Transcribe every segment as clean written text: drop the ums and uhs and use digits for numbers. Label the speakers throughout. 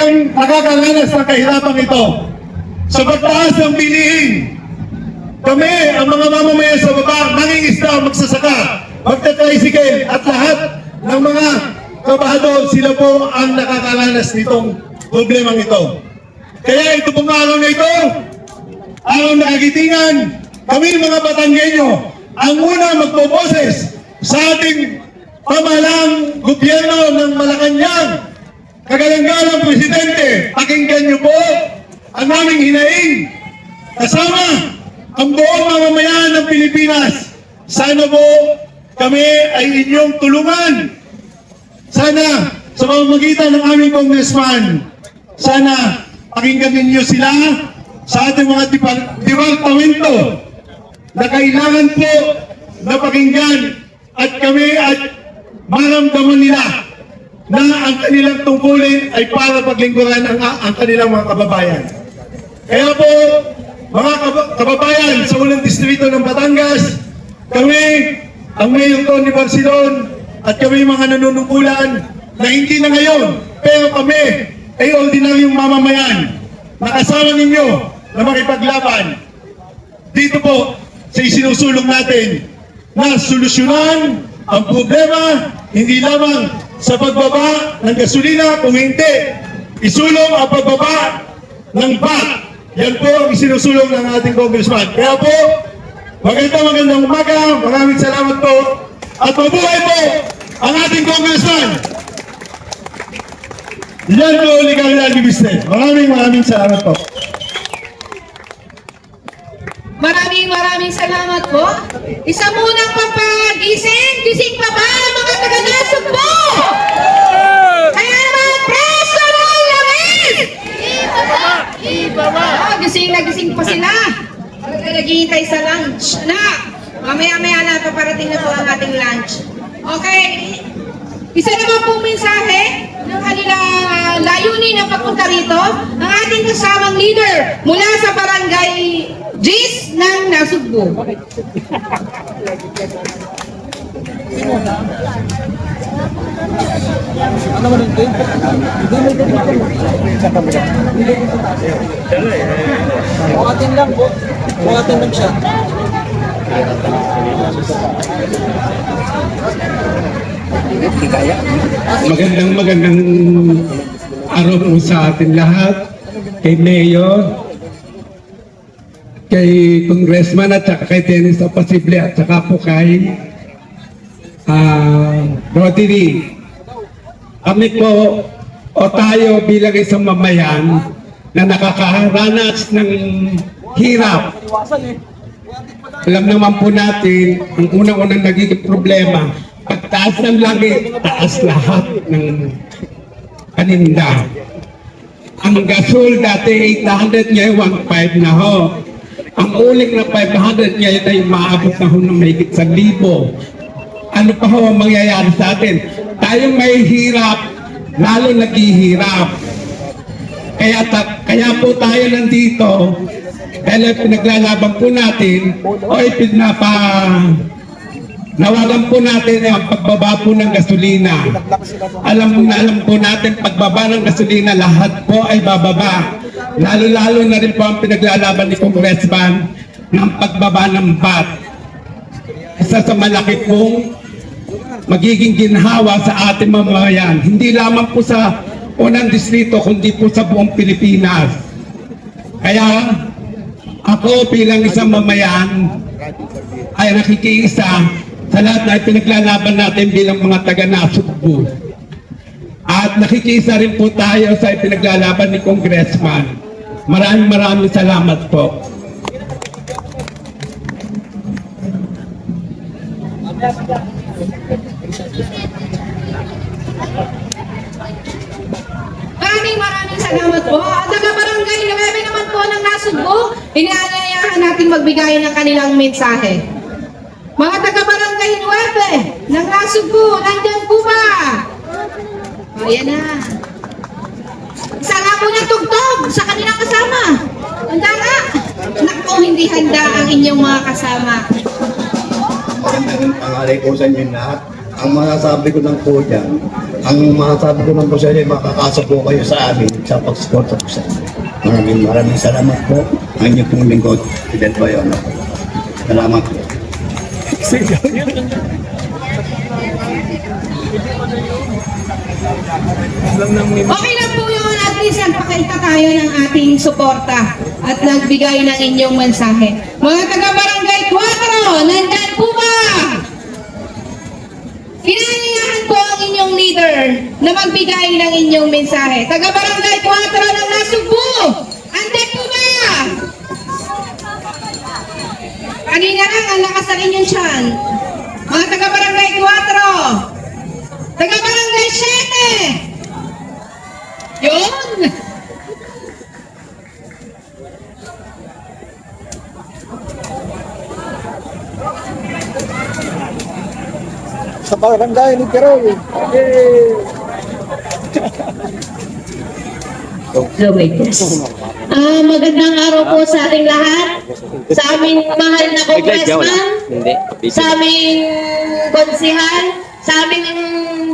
Speaker 1: ang nakakaranas ng kahirapan ito. Sa pagtaas ng bilihin, kami, ang mga mamamayan sa baba, mangingisda, magsasaka, magta-tricycle, at lahat ng mga kabahado, sila po ang nakakaranas nitong problemang ito. Kaya ito pong araw na ito, araw na kagitingan, kami mga Batanggenyo, ang una magboboses sa ating pamahalang gobyerno ng Malacanang, kagalang-galang Presidente. Pakinggan niyo po ang aming hinaing kasama ang buong mamamayan ng Pilipinas. Sana po kami ay inyong tulungan. Sana sa pamamagitan ng aming congressman, sana pakinggan ninyo sila sa ating mga departamento na kailangan po na pakinggan at kami at maramdaman nila na ang kanilang tungkulin ay para paglingkuran ang kanilang mga kababayan. Kaya po, mga kababayan sa unang distrito ng Batangas, kami, ang Mayor Tony Barcelon, at kami mga nanunungkulan na hindi na ngayon, pero kami ay ordinaryong mamamayan na kasama ninyo na makipaglaban dito po sa isinusulong natin na solusyonan ang problema hindi lamang sa pagbaba ng gasolina, kung hindi isulong ang pagbaba ng VAT. Yan po ang isinusulong ng ating congressman. Kaya po, magandang umaga, maraming salamat po, at mabuhay po ang ating congressman. Yan po, Legal Business. Maraming salamat po.
Speaker 2: Maraming salamat po. Isa munang papagising. Gising pa ba ang mga taga-Nasug po? Kaya naman, preso ng langit!
Speaker 3: Ibaba!
Speaker 2: Oh, gising na gising pa sila. Naghihintay sa lunch na. Mamaya-maya na paparating na po ang ating lunch. Okay. Isa naman pong mensahe ng kanilang layunin ng pagpunta rito, ang ating kasamang leader mula sa barangay Gis ng Nasugbu.
Speaker 3: Ano man ito? Bukatin lang po. Bukatin lang siya.
Speaker 4: Magandang araw po sa atin lahat, kay Mayor, kay Congressman at saka kay Dennis Apasible at saka po kay Rotary. Kami po o tayo bilang isang mamayan na nakakaranas ng hirap. Alam naman po natin, ang unang-unang nagiging problema, pagtaas ng langit, taas lahat ng paninda. Ang gasol dati 800, ngayon 1.5 na ho. Ang uling na 500 ngayon ay maabot na ho ng mahigit 1,000. Ano pa ho ang mangyayari sa atin? Tayong may hirap, lalo naghihirap. Kaya po tayo nandito, dahil pinaglalaban po natin, o nawagan po natin ang pagbaba po ng gasolina. Alam po natin, pagbaba ng gasolina, lahat po ay bababa. Lalo-lalo na rin po ang pinaglalaban ni Congressman ng pagbaba ng VAT. Isa sa malaki pong magiging ginhawa sa ating mamamayan. Hindi lamang po sa unang distrito, kundi po sa buong Pilipinas. Kaya ako bilang isang mamayan ay nakikiisa sa lahat na pinaglalaban natin bilang mga taga-Nasugbu. At nakikiisa rin po tayo sa pinaglalaban ni Congressman. Maraming salamat po.
Speaker 2: Maraming salamat po. At taga-barangay 9 naman po ng Nasugbu, inaanyayahan natin magbigay ng kanilang mensahe. Mga taga-barangay 9 ng Nasugbu, nandyan po ba? O, yan na. Isa nga po ng tugtog sa kanilang kasama. Handa nga. Naku, hindi handa ang inyong mga kasama.
Speaker 5: Magandang pangalay ko sa inyo lahat. Ang masasabi ko lang po dyan, Ang masasabi ko lang po sa inyo, makakasa po kayo sa amin sa pag-suporta po sa inyo. Maraming salamat po. Ang inyong pong lingkod, Fidel Bayona. Salamat po.
Speaker 2: Okay lang po yun, at least nagpakita tayo ng ating suporta at nagbigay ng inyong mensahe. Mga taga-barangay 4, nandyan po ba? Pinanyayahan po ang inyong leader na magbigay ng inyong mensahe. Taga-barangay 4 ng Nasugbu, andyan po ba? Kanina lang, ang lakas ng inyong tiyan. Mga taga-barangay 4, taga-barangay 7, yun!
Speaker 3: Sa barangay ni Keroy.
Speaker 6: Magandang araw po sa ating lahat. Sa aming mahal na congressman, sa aming konsihal, sa aming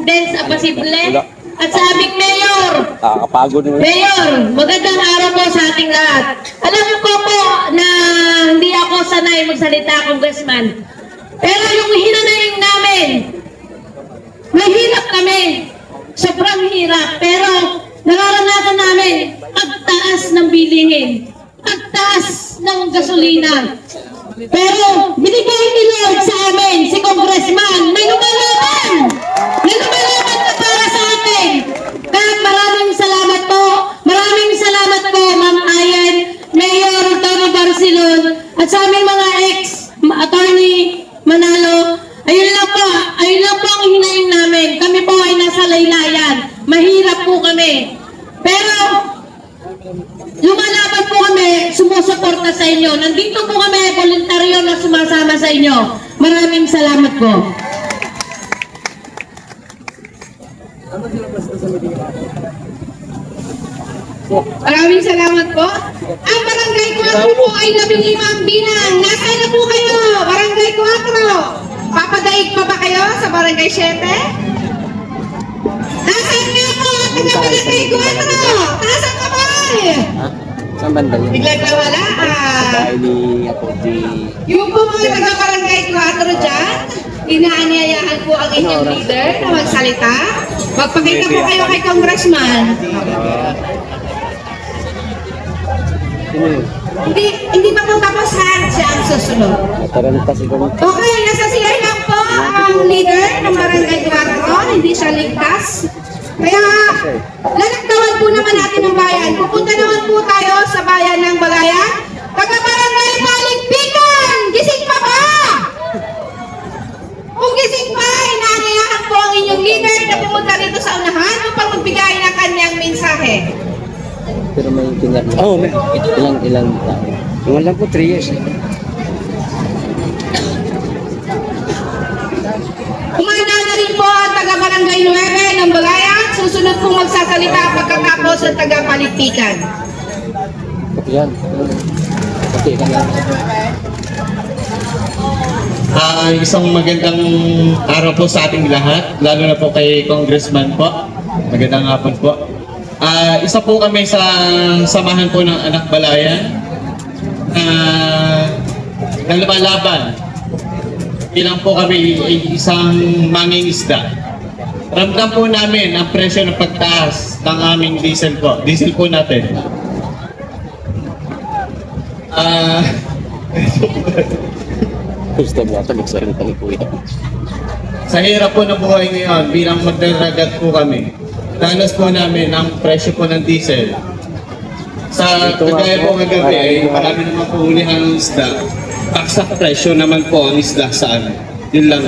Speaker 6: Dens Apasible, at sa aming mayor.
Speaker 3: Nakakapagod naman.
Speaker 6: Mayor, magandang araw po sa ating lahat. Alam ko po na hindi ako sanay magsalita, congressman. Pero yung hinanaing namin, mahirap kami. Sobrang hirap. Pero nararanasan namin pagtaas ng bilihin, pagtaas ng gasolina. Pero binigay ni Lord sa amin, si Congressman, may lumalaban! May lumalaban na para sa atin. Kaya maraming salamat po. Maraming salamat po, Ma'am Ayen, Mayor Tony Barcelon, at sa aming mga ex-attorney Manalo. Ayun lang po ang hinaing namin. Kami po ay nasa laylayan. Mahirap po kami. Pero lumalaban po kami, sumusuporta sa inyo. Nandito po kami, voluntaryo na sumasama sa inyo. Maraming salamat po.
Speaker 2: Maraming salamat po. Ang barangay 4 po ay 15 ang bilang. Nasaan na po kayo? Barangay 4. Papadaig pa ba kayo sa barangay 7? Nasaan nga po ang taga-barangay 4? Taas ang kamay!
Speaker 3: Saan banda yun?
Speaker 2: Biglang nawala.
Speaker 3: Bahay ni ako,
Speaker 2: Yung po mga taga-barangay 4 dyan, inaanyayahan po ang inyong leader na magsalita. Magpakita po kayo kay Congressman. Hindi pa po tapos ha, siya ang susunod.
Speaker 3: Nataranta si Gano.
Speaker 2: Okay, nasa CR lang po ang leader ng barangay 4, hindi siya ligtas. Kaya, lalaktawan po naman natin ang bayan. Pupunta naman po tayo sa bayan ng Balayan. Taga-barangay Paligpikan! Gising pa ba? Kung gising pa, inaanyayahan po ang inyong leader na pumunta rito sa unahan upang magbigay ng kanyang mensahe.
Speaker 3: Pero may tinyar na. Oo, may. Ilang taon. Yung lang po, 3 years.
Speaker 2: Kumanda na rin po ang taga-barangay 9 ng Balayan. Susunod pong magsasalita pagkatapos ang taga-Paligpikan.
Speaker 3: Pati yan. Pati ka lang.
Speaker 7: Isang magandang araw po sa ating lahat, lalo na po kay Congressman po. Magandang hapon po. Isa po kami sa samahan po ng Anak Balayan na lumalaban. Ilang po kami ay isang mangingisda. Ramdam po namin ang presyo ng pagtaas ng aming diesel po. Diesel po natin.
Speaker 3: Gusto mo ata magsalita ni Kuya.
Speaker 7: Sa hirap po ng buhay ngayon, bilang magdaragat po kami, danas po namin ang presyo po ng diesel. Sa kagaya po kagabi ay marami naman po ulihan ng isda. Paksak presyo naman po ang isda sa amin. Yun lang.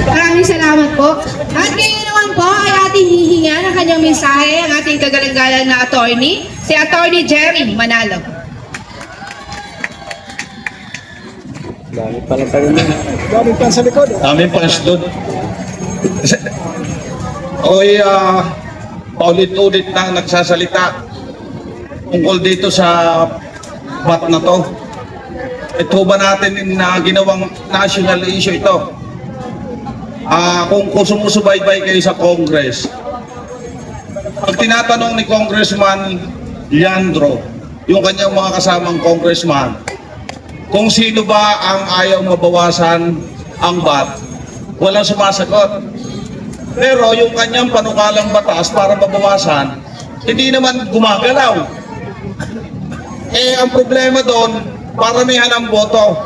Speaker 2: Maraming salamat po. At ngayon naman po ay ating hihingan ang kanyang mensahe ang ating kagalang-galang na attorney, si Attorney Jerry Manalo.
Speaker 3: Dami pala tayo na.
Speaker 5: Dami pa sa likod.
Speaker 4: Aming punch doon. Ako'y paulit-ulit nang nagsasalita tungkol dito sa
Speaker 8: bat na to. Ito ba natin na ginawang national issue ito? Kung sumusubaybay kayo sa Congress, pag tinatanong ni Congressman Leandro, yung kanyang mga kasamang congressman, kung sino ba ang ayaw mabawasan ang bat, walang sumasagot. Pero yung kanyang panukalang batas para mabawasan, hindi naman gumagalaw. Ang problema doon, paramihan ang boto.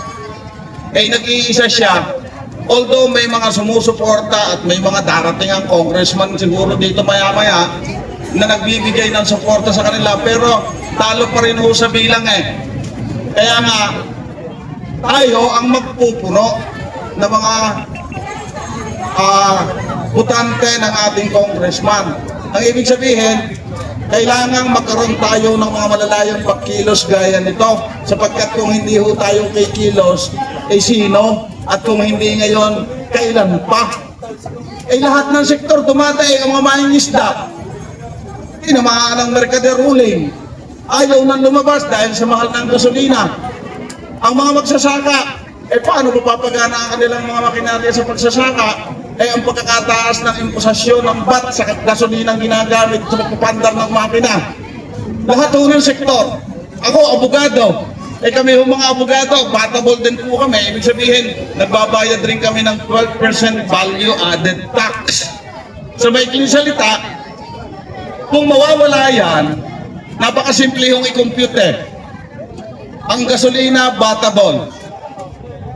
Speaker 8: Nag-iisa siya. Although may mga sumusuporta at may mga darating ang congressman siguro dito maya-maya na nagbibigay ng suporta sa kanila, pero talo pa rin ho sa bilang Kaya nga, tayo ang magpupuno ng mga butante ng ating congressman. Ang ibig sabihin, kailangan magkaroon tayo ng mga malalayang pagkilos gaya nito, sapagkat kung hindi ho tayo kikilos, sino? At kung hindi ngayon, kailan pa? Lahat ng sektor tumatay, ang mga mangingisda, tinamaan ng mercader ruling, ayaw nang lumabas dahil sa mahal ng gasolina. Ang mga magsasaka, paano mapapagana ang kanilang mga makinarya sa pagsasaka? Ang pagkakataas ng imposasyon ng VAT sa gasolina ginagamit sa pagpapandar ng makina. Lahat ho ng sektor. Ako, abogado. Kami ho mga abogado, batable din po kami. Ibig sabihin, nagbabayad rin kami ng 12% value added tax. Sa maikling salita, kung mawawala yan, napakasimple yung i-compute. Ang gasolina, batable.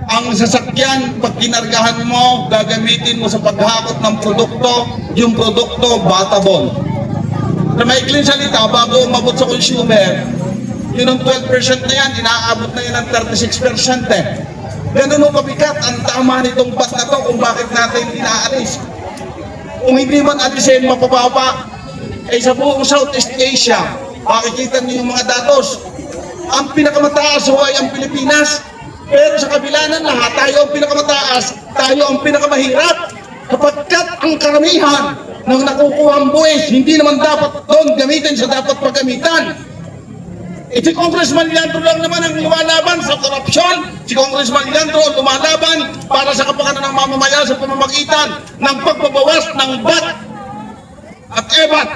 Speaker 8: Ang sasakyan, pag kinargahan mo, gagamitin mo sa paghakot ng produkto, yung produkto, batable. Sa maikling salita, bago umabot sa consumer, yun ang 12% na yan, inaabot na yan ng 36%. Ganun ang kabigat ang tama nitong bat na to kung bakit natin inaalis. Kung hindi man alisin, mapababa, sa buong Southeast Asia, makikita niyo yung mga datos. Ang pinakamataas ay ang Pilipinas. Pero sa kabila ng lahat, tayo ang pinakamataas, tayo ang pinakamahirap. Kapagkat ang karamihan ng nakukuhang buwis, hindi naman dapat doon gamitin sa dapat paggamitan. Si Congressman Leandro lang naman ang lumalaban sa korupsyon. Si Congressman Leandro lumalaban para sa kapakanan ng mamamayan sa pamamagitan ng pagbabawas ng VAT at EBAT.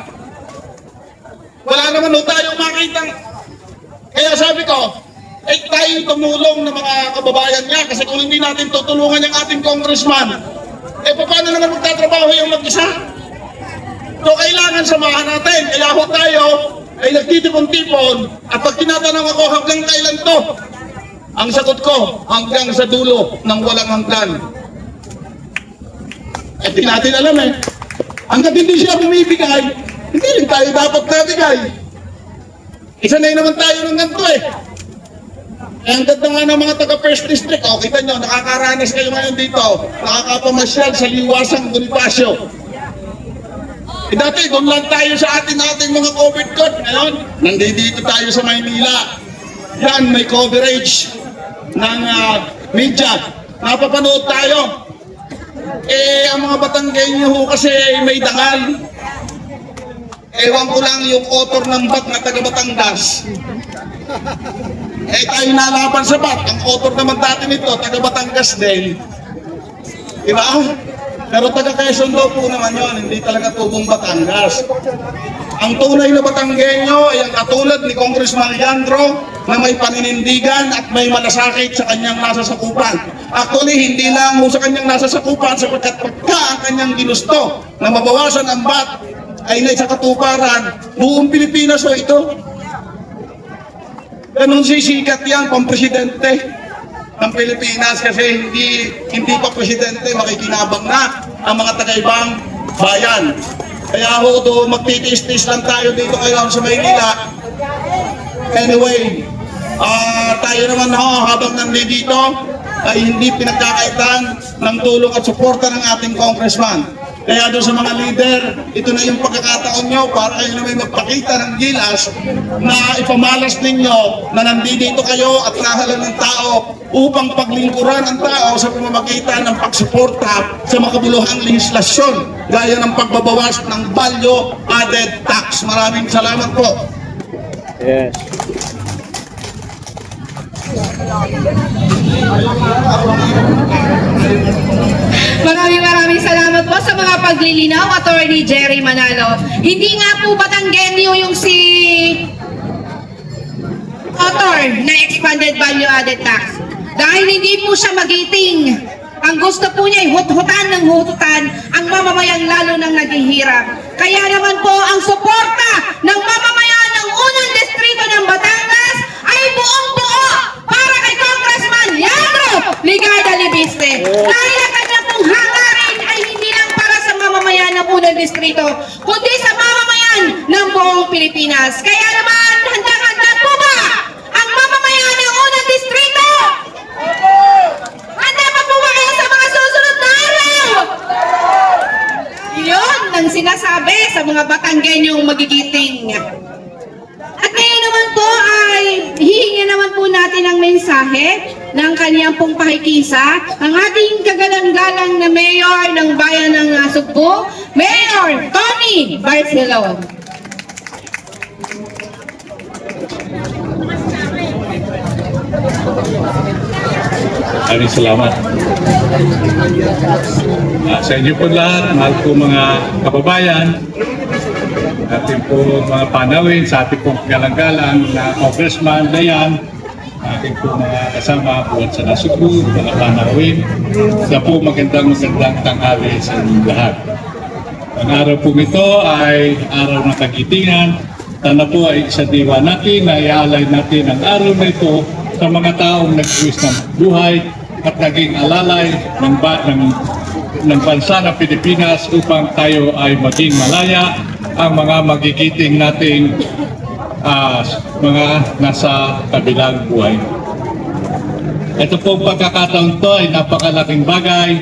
Speaker 8: Wala naman ho tayong makitang. Kaya sabi ko, tayo tumulong ng mga kababayan niya kasi kung hindi natin tutulungan yung ating congressman, paano naman magtatrabaho yung mag-isa? So kailangan samahan natin. Kaya ho tayo ay nagtitipon-tipon at pag tinatanong ako hanggang kailan to, ang sagot ko, hanggang sa dulo ng walang hanggan. Di natin alam hanggang hindi siya bumibigay, hindi rin tayo dapat nabigay. Isanay naman tayo ng ganito ang ganda nga ng mga taga-First District, kita nyo, nakakaranas kayo ngayon dito, nakakapamasyal sa liwasang Bonifacio. Dati, doon lang tayo sa ating mga COVID code. Ngayon, nandito tayo sa Maynila. Yan, may coverage ng media. Napapanood tayo. Ang mga Batanggenyo ho kasi may dangal. Ewan ko lang yung author ng bat na taga Batangas. Tayo nalaban sa bat. Ang author naman dati nito, taga Batangas din. Diba? Pero taga Quezon daw po naman yun, hindi talaga tubong Batangas. Ang tunay na Batanggenyo ay ang katulad ni Congressman Leandro na may paninindigan at may malasakit sa kanyang nasasakupan. Actually, hindi lang sa kanyang nasasakupan sapagkat pagka ang kanyang ginusto na mabawasan ang VAT ay nasa katuparan, buong Pilipinas ito. Ganun sisikat yan, pang-presidente ng Pilipinas kasi hindi pa presidente, makikinabang na ang mga taga-ibang bayan. Kaya ho doon magtitiis-tiis lang tayo dito ngayon sa Maynila. Anyway, tayo naman habang nandito ay hindi pinagkakaitan ng tulong at suporta ng ating congressman. Kaya doon sa mga leader, ito na yung pagkakataon nyo para kayo na may magpakita ng gilas na ipamalas ninyo na nandito kayo at nahalan ng tao upang paglingkuran ang tao sa pamamagitan ng pagsuporta sa makabuluhang legislasyon gaya ng pagbabawas ng value added tax. Maraming salamat po.
Speaker 3: Yes.
Speaker 2: Maraming salamat po sa mga paglilinaw, Attorney Jerry Manalo. Hindi nga po Batanggenyo yung si author na expanded value added tax. Dahil hindi po siya magiting. Ang gusto po niya ay hut-hutan ng hututan ang mamamayang lalo ng naghihirap. Kaya naman po ang suporta ng mamamayan ng unang distrito ng Batangas ay buong-buo para kay Congressman Leandro Ligarda Libiste. Dahil ang kanya pong hangarin ay hindi lang para sa mamamayan ng unang distrito, kundi sa mamamayan ng buong Pilipinas. Kaya naman, handang-handa po ba ang mamamayan ng unang distrito? Handa pa po ba kayo sa mga susunod na araw? Yun ang sinasabi sa mga Batanggenyong magigiting. At ngayon naman po ay hihingi naman po natin ang mensahe ng kaniyang pong pakikisa ang ating kagalang-galang na mayor ng bayan ng Sugbo, Mayor Tony Barcelon.
Speaker 9: Maraming salamat. Sa inyo po lahat, mahal po mga kababayan, ating po mga panawin, sa ating po galang-galang na Congressman Dayan, ating po mga kasama buwan sa Nasugbu, mga panawin, sa po magandang tanghali sa inyong lahat. Ang araw po ito ay araw ng kagitingan. Sana po ay isa diwa natin na iaalay natin ang araw na ito sa mga taong nagbuwis ng buhay at naging alalay ng bansa ng Pilipinas upang tayo ay maging malaya ang mga magigiting nating mga nasa kabilang buhay. Ito pong pagkakataon to ay napakalaking bagay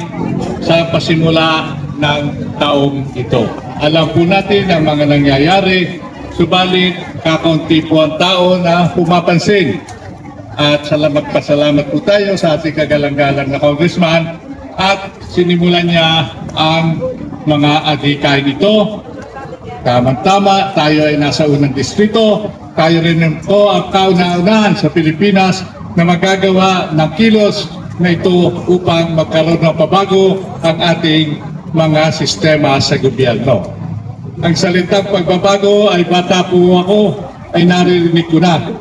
Speaker 9: sa pasimula ng taong ito. Alam po natin ang mga nangyayari, subalit kakaunti po ang tao na pumapansin. At pasalamat po tayo sa ating kagalang-galang na congressman at sinimulan niya ang mga adhikain ito. Tamang-tama, tayo ay nasa unang distrito. Tayo rin po ang kauna-unahan sa Pilipinas na magagawa ng kilos na ito upang magkaroon ng pabago ang ating mga sistema sa gobyerno. Ang salitang pagbabago ay bata po ako ay naririnig ko na.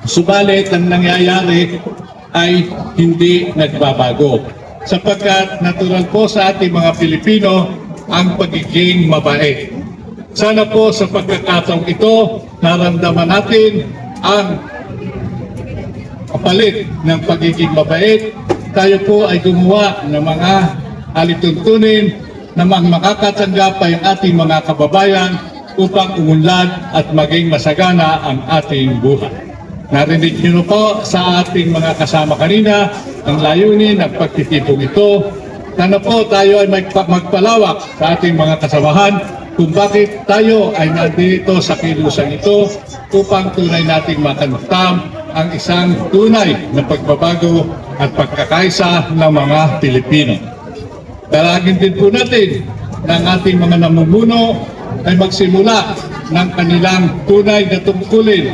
Speaker 9: Subalit ang nangyayari ay hindi nagbabago. Sapagkat natural po sa ating mga Pilipino ang pagiging mabait. Sana po sa pagkakataong ito, naramdaman natin ang kapalit ng pagiging mabait. Tayo po ay gumawa ng mga alituntunin na makakatanggap pa yung ating mga kababayan upang umunlad at maging masagana ang ating buhay. Narinig niyo po sa ating mga kasama kanina ang layunin ng pagtitipong ito. Sana po tayo ay magpalawak sa ating mga kasamahan kung bakit tayo ay nandito sa kilusan ito upang tunay nating makamtan ang isang tunay na pagbabago at pagkakaisa ng mga Pilipino. Dalangin din po natin ng ating mga namumuno ay magsimula ng kanilang tunay na tungkulin,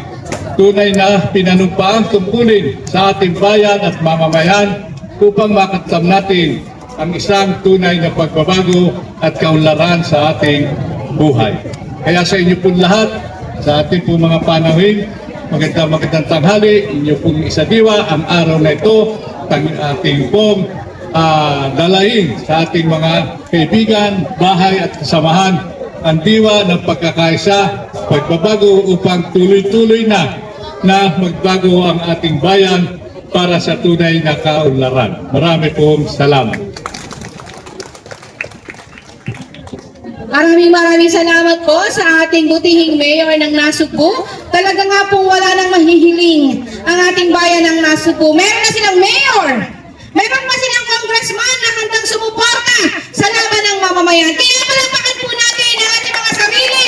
Speaker 9: tunay na pinanumpaang tungkulin sa ating bayan at mamamayan upang makatam natin ang isang tunay na pagbabago at kaunlaran sa ating buhay. Kaya sa inyo po lahat, sa ating po mga panahon, magandang tanghali, inyo pong isadiwa ang araw na ito, ating pong dalahin sa ating mga kaibigan, bahay at kasamahan ang diwa ng pagkakaisa, pagbabago upang tuloy-tuloy na magbago ang ating bayan para sa tunay na kaunlaran. Marami pong salamat.
Speaker 2: Maraming salamat po sa ating butihing mayor ng Nasugbu. Talaga nga pong wala nang mahihiling ang ating bayan ng Nasugbu. Meron na silang mayor. Meron pa silang congressman na handang sumuporta sa laban ng mamamayan. Kaya palagpakan po natin ang ating mga sarili.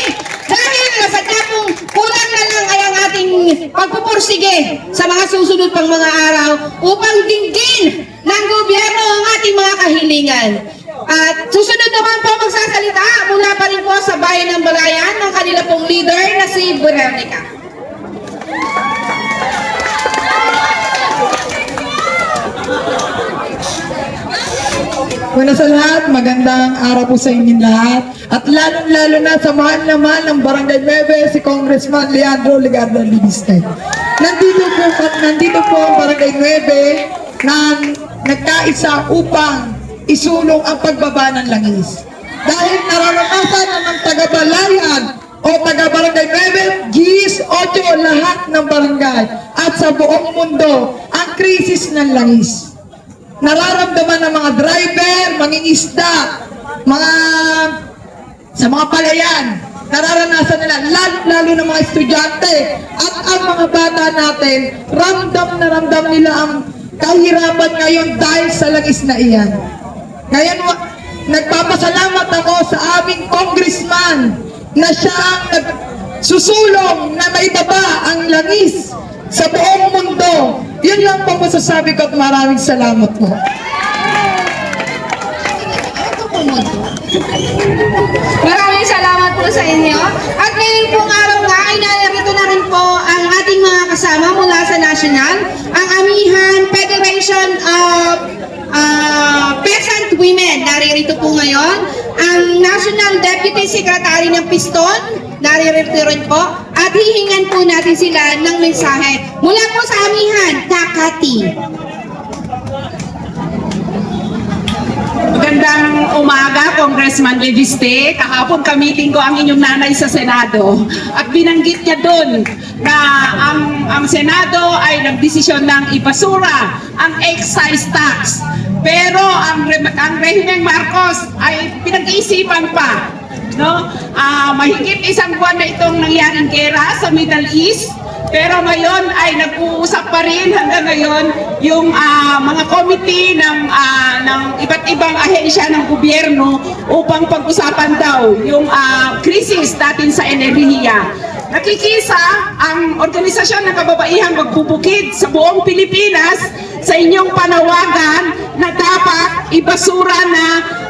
Speaker 2: Dahil nasadya pong kulang na lang ay ang ating pagpupursige sa mga susunod pang mga araw upang dinggin ng gobyerno ang ating mga kahilingan. At susunod naman po magsasalita mula pa rin po sa bayan ng Balayan ng kanila pong leader na si Veronica.
Speaker 10: Una sa lahat, magandang araw po sa inyong lahat. At lalong-lalo na sa mahal na mahal ng Barangay Nueve, si Congressman Leandro Legarda Libiste. Nandito po ang Barangay Nueve na nagkaisa upang isulong ang pagbaba ng langis. Dahil nararanasan ng taga-balayan o taga-Barangay Nueve, GIS, Ocho, lahat ng barangay at sa buong mundo ang krisis ng langis. Nararamdaman ng mga driver, mangingisda, sa mga palayan, nararanasan nila, lalo ng mga estudyante at ang mga bata natin, ramdam na ramdam nila ang kahirapan ngayon dahil sa langis na iyan. Ngayon, nagpapasalamat ako sa aming congressman na siya ang nagsusulong na maibaba ang langis sa buong mundo. Yun lang po masasabi ko at maraming salamat po.
Speaker 2: Maraming salamat po sa inyo. At ngayon pong araw nga ay narito na rin po ang ating mga kasama mula sa National, ang Amihan Federation of Peasant Women. Naririto po ngayon ang National Deputy Secretary ng Piston. Naririto rin po. At hihingan po natin sila ng mensahe. Mula po sa Amihan, Takati.
Speaker 11: Magandang umaga, Congressman Libiste. Kahapon ka-meeting ko ang inyong nanay sa Senado at binanggit niya doon na ang Senado ay nagdesisyon ng ipasura ang excise tax. Pero ang rehimeng Marcos ay pinag-iisipan pa. No? Mahigit isang buwan na itong nangyaring gera sa Middle East. Pero ngayon ay nag-uusap pa rin hanggang ngayon yung mga committee ng iba't ibang ahensya ng gobyerno upang pag-usapan daw yung krisis natin sa enerhiya. Nakikisa ang Organisasyon ng Kababaihang Magbubukid sa buong Pilipinas sa inyong panawagan na dapat ibasura na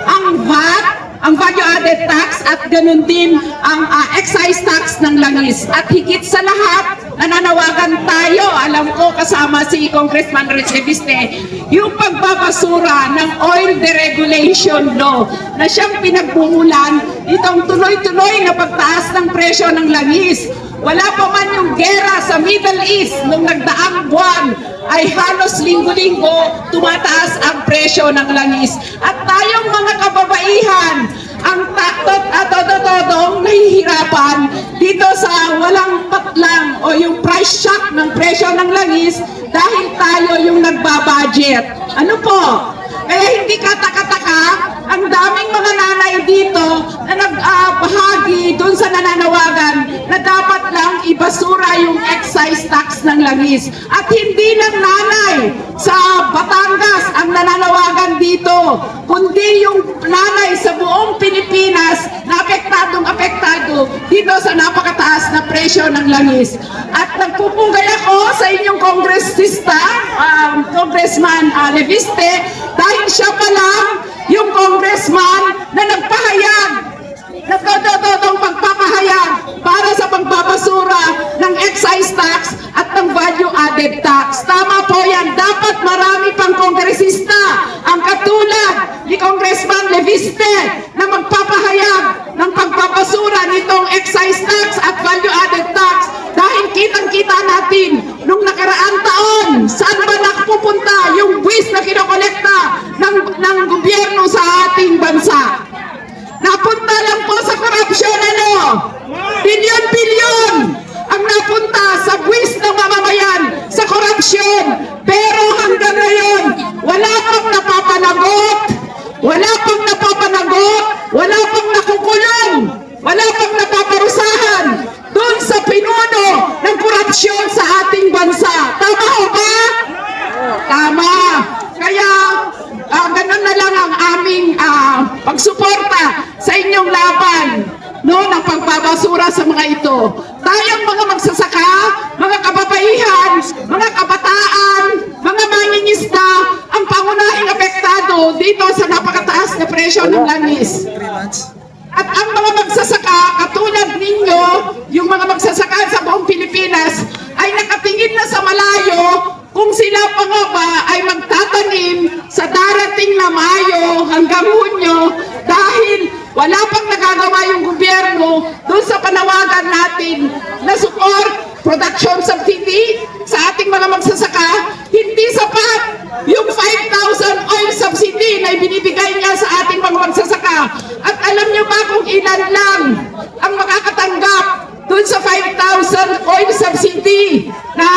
Speaker 11: ang VAT, ang value added tax at ganun din ang excise tax ng langis. At higit sa lahat, nananawagan tayo, alam ko kasama si Congressman Libiste, yung pagbabasura ng oil deregulation law na siyang pinagbumulan itong tuloy-tuloy na pagtaas ng presyo ng langis. Wala pa man yung gera sa Middle East nung nagdaang buwan ay halos linggo-linggo tumataas ang presyo ng langis. At tayong mga kababaihan, ang takot at todo-todong nahihirapan dito sa walang patlang o yung price shock ng presyo ng langis dahil tayo yung nagbabudget. Ano po? Kaya hindi kataka-taka, ang daming mga nanay dito na nagbahagi dun sa nananawagan na dapat lang ibasura yung excise tax ng langis. At hindi lang nanay sa Batangas ang nananawagan dito, kundi yung nanay sa buong Pilipinas na apektado dito sa napakataas na presyo ng langis. At nagpupugay ako sa inyong kongresista, Congressman Libiste, dahil siya pa lang yung congressman na nagpahayag, na todo-todong pagpapahayag para sa pagbabasura ng excise tax at ng value added tax. Tama po yan. Dapat marami pang kongresista ang katulad ni Congressman Libiste na magpapahayag ng pagbabasura nitong excise tax at value added tax dahil kitang-kita natin nung nakaraang taon saan ba nakapupunta yung buwis na kinokolekta ng gobyerno sa ating bansa. Napunta lang po sa korupsyon, bilyon-bilyon ang napunta sa buwis ng mamamayan sa korupsyon. Pero hanggang ngayon, wala pang napapanagot, wala pang nakukulong, wala pang napaparusahan doon sa pinuno ng korupsyon sa ating bansa. Tama ho ba? Tama. Kaya ganun na lang ang aming pagsuporta sa inyong laban ng pagbabasura sa mga ito. Tayong mga magsasaka, mga kababaihan, mga kabataan, mga mangingisda, ang pangunahing apektado dito sa napakataas na presyo ng langis. At ang mga magsasaka, katulad ninyo, yung mga magsasaka sa buong Pilipinas, ay nakatingin na sa malayo kung sila pa nga ba ay magtatanim sa darating na Mayo hanggang Hunyo dahil wala pang nagagawa yung gobyerno doon sa panawagan natin na support production subsidy sa ating mga magsasaka, hindi sapat yung 5,000 oil subsidy na ibinibigay niya sa ating mga magsasaka. At alam niyo ba kung ilan lang ang makakatanggap dun sa 5,000 oil subsidy na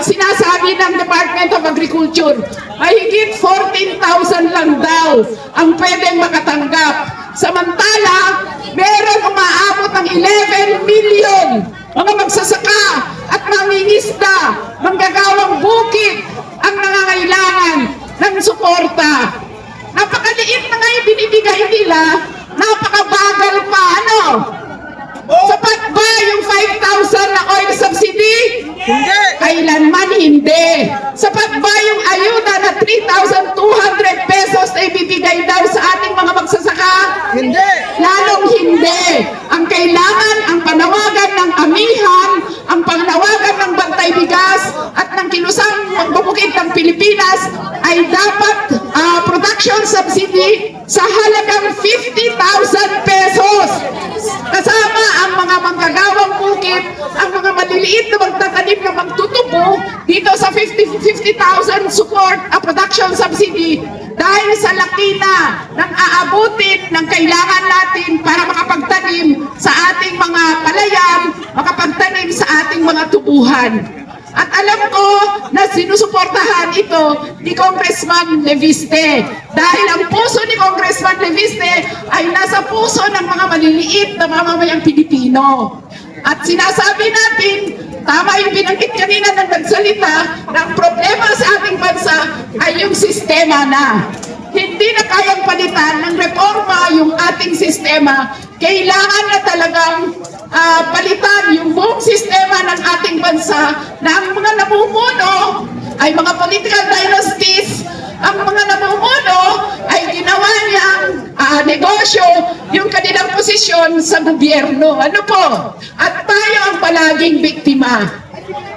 Speaker 11: sinasabi ng Department of Agriculture? Mahigit 14,000 lang daw ang pwedeng makatanggap. Samantala, meron umaabot ng 11 million mga magsasaka at mangingisda, manggagawang bukid ang nangangailangan ng suporta. Napakaliit na nga yung binibigay nila, napakabagal pa, ano? Sapat ba yung 5,000 na oil subsidy? Hindi! Kailanman hindi. Sapat ba yung ayuda na 3,200 pesos na ibibigay daw sa ating mga magsasaka? Hindi! Lalong hindi. Ang kailangan, ang panawagan ng amihan, ang panawagan ng Bantay Bigas at ng Kilusang Magbubukid ng Pilipinas ay dapat production subsidy sa halagang 50,000 pesos. Kasama ang mga manggagawang bukid, ang mga maliliit na magtatanim na magtutubo dito sa 50,000 support production subsidy dahil sa laki na ng aabutin ng kailangan natin para makapagtanim sa ating mga palayan, makapagtanim sa ating mga tubuhan. At alam ko na sinusuportahan ito ni Congressman Leviste dahil ang puso ni Congressman Leviste ay nasa puso ng mga maliliit na mamamayang Pilipino. At sinasabi natin, tama yung binanggit kanina ng nagsalita, na ang problema sa ating bansa ay yung sistema na. Hindi na kayang palitan ng reforma yung ating sistema. Kailangan na talagang palitan yung buong sistema ng ating bansa na ang mga namumuno ay mga political dynasties, ang mga namumuno ay ginawa niyang negosyo yung kanilang posisyon sa gobyerno. Ano po? At tayo ang palaging biktima.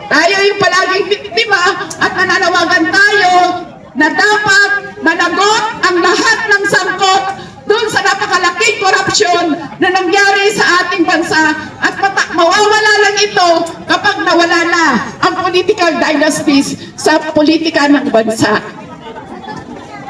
Speaker 11: Tayo yung palaging biktima at nananawagan tayo na dapat managot ang lahat ng sangkot doon sa napakalaking korupsyon na nangyari sa ating bansa at mawawala lang ito kapag nawala na ang political dynasties sa politika ng bansa.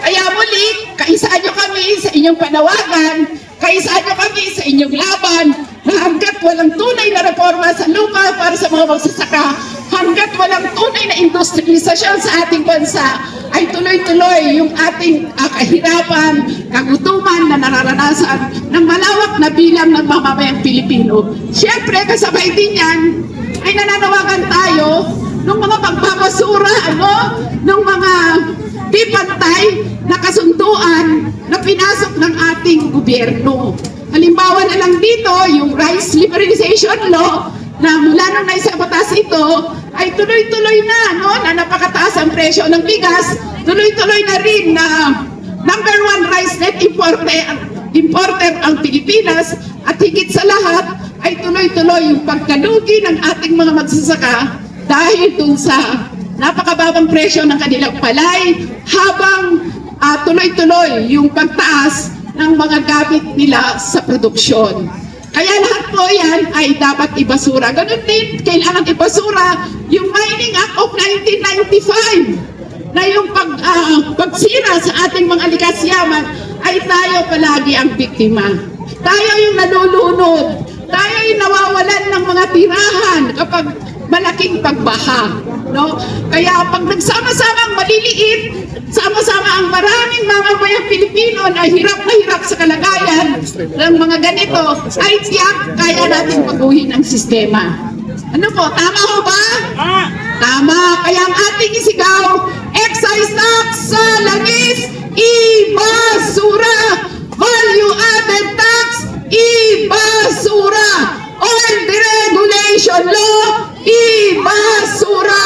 Speaker 11: Kaya muli, kaisaan nyo kami sa inyong panawagan, kaisaan nyo kami sa inyong laban na hanggat walang tunay na reforma sa lupa para sa mga magsasaka, hanggat walang tunay na industrialisasyon sa ating bansa, ay tuloy-tuloy yung ating kahirapan, kagutuman na nararanasan ng malawak na bilang ng mamamayang Pilipino. Siyempre, kasabay din yan, ay nananawagan tayo ng mga pagbabasura, ng mga di pantay na kasunduan na pinasok ng ating gobyerno. Halimbawa na lang dito, yung rice liberalization law na mula nung naisa batas ito ay tuloy-tuloy na, na napakataas ang presyo ng bigas, tuloy-tuloy na rin na number 1 rice net importer ang Pilipinas at higit sa lahat ay tuloy-tuloy yung pagkalugi ng ating mga magsasaka dahil dun sa napakababang presyo ng kanilang palay habang tuloy-tuloy yung pagtaas ng mga gamit nila sa produksyon. Kaya lahat po yan ay dapat ibasura. Ganun din, kailangan ibasura yung Mining Act of 1995 na yung pagsira sa ating mga likas yaman ay tayo palagi ang biktima. Tayo yung nalulunod. Tayo yung nawawalan ng mga tirahan kapag malaking pagbaha. Kaya pag nagsama-sama ang maliliit, sama-sama ang maraming mamamayang Pilipino na hirap sa kalagayan ng mga ganito, ay tiyak kaya natin baguhin ang sistema. Ano po, tama ho ba? Tama. Kaya ang ating isigaw, excise tax sa langis, ibasura. Value-added tax, ibasura. Oil deregulation law, ibasura.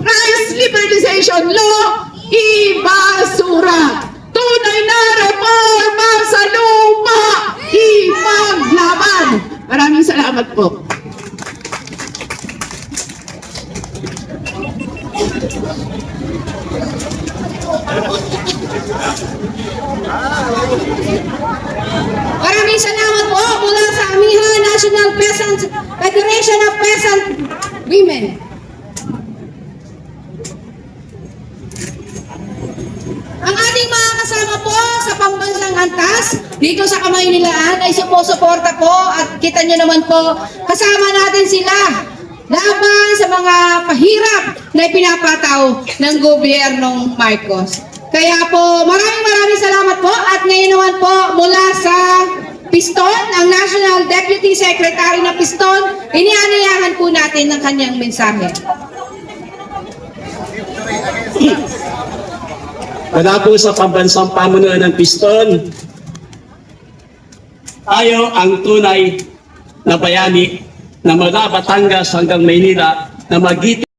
Speaker 11: Rice liberalization law, ibasura. Tunay na reforma sa lupa, ipaglaban. Maraming salamat po.
Speaker 2: Maraming salamat po mula sa Amiha National Peasant Federation of Peasant Women. Ang ating mga kasama po sa pambansang antas dito sa Kamaynilaan ay sumusuporta po at kita nyo naman po kasama natin sila laban sa mga pahirap na ipinapataw ng gobyernong Marcos. Kaya po maraming salamat po at ngayon naman po mula sa Piston, ang National Deputy Secretary ng Piston, inianayahan po natin ng kanyang mensahe.
Speaker 12: Mula po sa pambansang pamunuan ng Piston, tayo ang tunay na bayani na mula Batangas hanggang Maynila na magiting